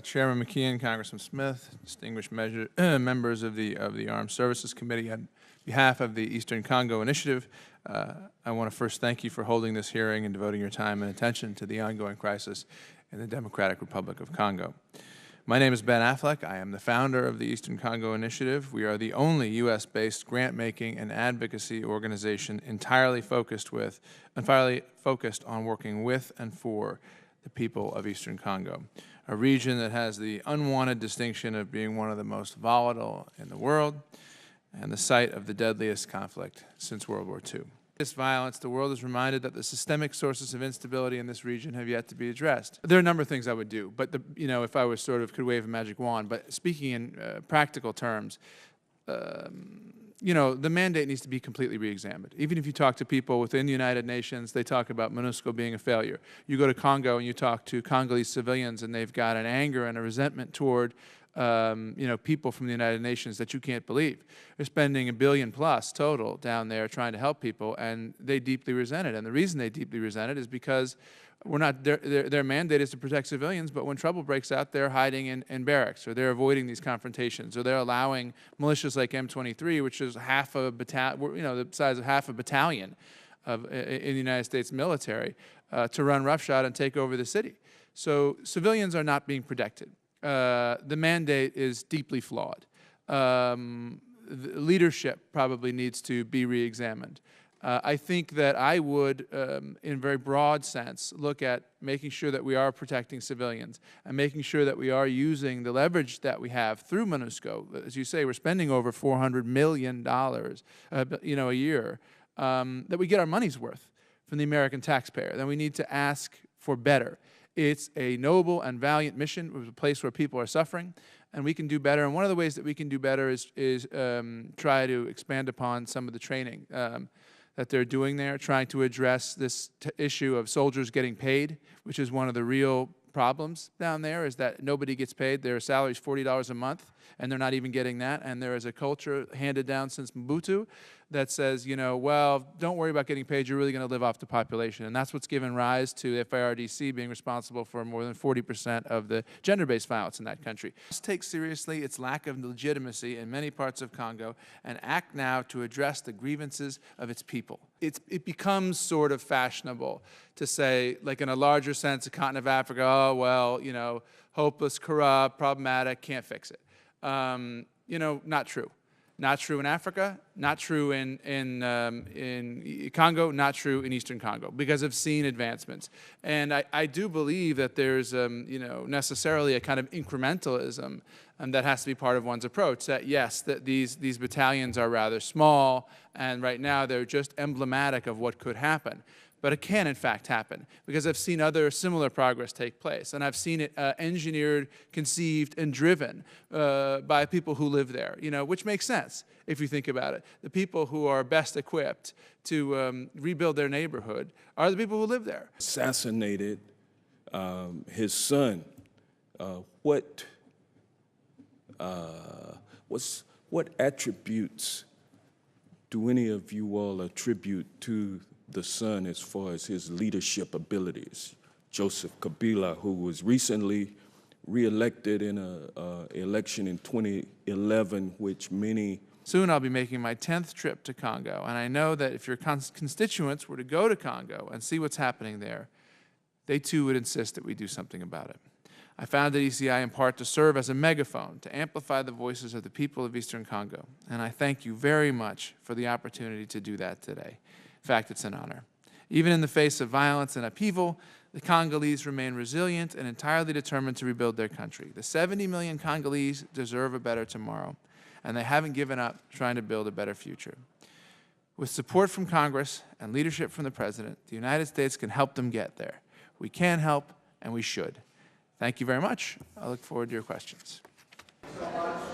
Chairman McKeon, Congressman Smith, distinguished members of the Armed Services Committee, on behalf of the Eastern Congo Initiative, I want to first thank you for holding this hearing and devoting your time and attention to the ongoing crisis in the Democratic Republic of Congo. My name is Ben Affleck. I am the founder of the Eastern Congo Initiative. We are the only U.S.-based grant-making and advocacy organization entirely focused on working with and for the people of Eastern Congo, a region that has the unwanted distinction of being one of the most volatile in the world and the site of the deadliest conflict since World War II. This violence, the world is reminded that the systemic sources of instability in this region have yet to be addressed. There are a number of things I would do, but if I was could wave a magic wand, but speaking in practical terms, the mandate needs to be completely re-examined. Even if you talk to people within the United Nations, they talk about MONUSCO being a failure. You go to Congo and you talk to Congolese civilians, and they've got an anger and a resentment toward people from the United Nations that you can't believe. They're spending $1 billion plus total down there trying to help people, and they deeply resent it. And the reason they deeply resent it is because their mandate is to protect civilians, but when trouble breaks out, they're hiding in barracks, or they're avoiding these confrontations, or they're allowing militias like M23, which is the size of half a battalion in the United States military, to run roughshod and take over the city. So civilians are not being protected. The mandate is deeply flawed. The leadership probably needs to be re-examined. I think that I would, in a very broad sense, look at making sure that we are protecting civilians and making sure that we are using the leverage that we have through MONUSCO. As you say, we're spending over $400 million a year, that we get our money's worth from the American taxpayer. Then we need to ask for better. It's a noble and valiant mission. It's a place where people are suffering, and we can do better. And one of the ways that we can do better is try to expand upon some of the training that they're doing there, trying to address this issue of soldiers getting paid, which is one of the real problems down there, is that nobody gets paid. Their salary is $40 a month, and they're not even getting that. And there is a culture handed down since Mobutu that says, well, don't worry about getting paid. You're really going to live off the population. And that's what's given rise to FARDC being responsible for more than 40% of the gender-based violence in that country. Let's take seriously its lack of legitimacy in many parts of Congo and act now to address the grievances of its people. It becomes sort of fashionable to say, like in a larger sense, the continent of Africa, oh, well, hopeless, corrupt, problematic, can't fix it. Not true. Not true in Africa, not true in Congo, not true in Eastern Congo, because I've seen advancements. And I do believe that there's, necessarily a kind of incrementalism that has to be part of one's approach, that yes, that these battalions are rather small, and right now they're just emblematic of what could happen. But it can, in fact, happen, because I've seen other similar progress take place, and I've seen it engineered, conceived, and driven by people who live there, which makes sense if you think about it. The people who are best equipped to rebuild their neighborhood are the people who live there. Assassinated his son. What attributes do any of you all attribute to the son as far as his leadership abilities? Joseph Kabila, who was recently re-elected in an election in 2011, which many... Soon I'll be making my 10th trip to Congo, and I know that if your constituents were to go to Congo and see what's happening there, they too would insist that we do something about it. I founded ECI in part to serve as a megaphone, to amplify the voices of the people of Eastern Congo, and I thank you very much for the opportunity to do that today. In fact, it's an honor. Even in the face of violence and upheaval, the Congolese remain resilient and entirely determined to rebuild their country. The 70 million Congolese deserve a better tomorrow, and they haven't given up trying to build a better future. With support from Congress and leadership from the President, the United States can help them get there. We can help, and we should. Thank you very much. I look forward to your questions. Thank you so much.